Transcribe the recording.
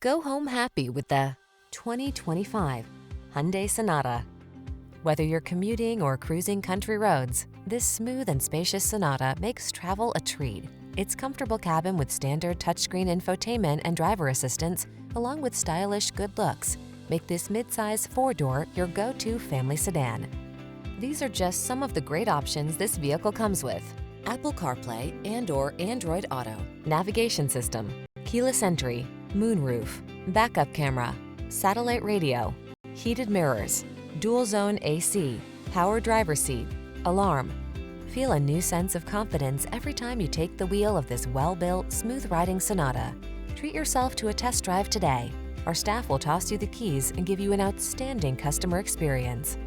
Go home happy with the 2025 Hyundai Sonata. Whether you're commuting or cruising country roads, this smooth and spacious Sonata makes travel a treat. Its comfortable cabin with standard touchscreen infotainment and driver assistance, along with stylish good looks, make this midsize four-door your go-to family sedan. These are just some of the great options this vehicle comes with: Apple CarPlay and/or Android Auto, navigation system, keyless entry, moonroof, backup camera, satellite radio, heated mirrors, dual zone AC, power driver seat, alarm. Feel a new sense of confidence every time you take the wheel of this well-built, smooth-riding Sonata. Treat yourself to a test drive today. Our staff will toss you the keys and give you an outstanding customer experience.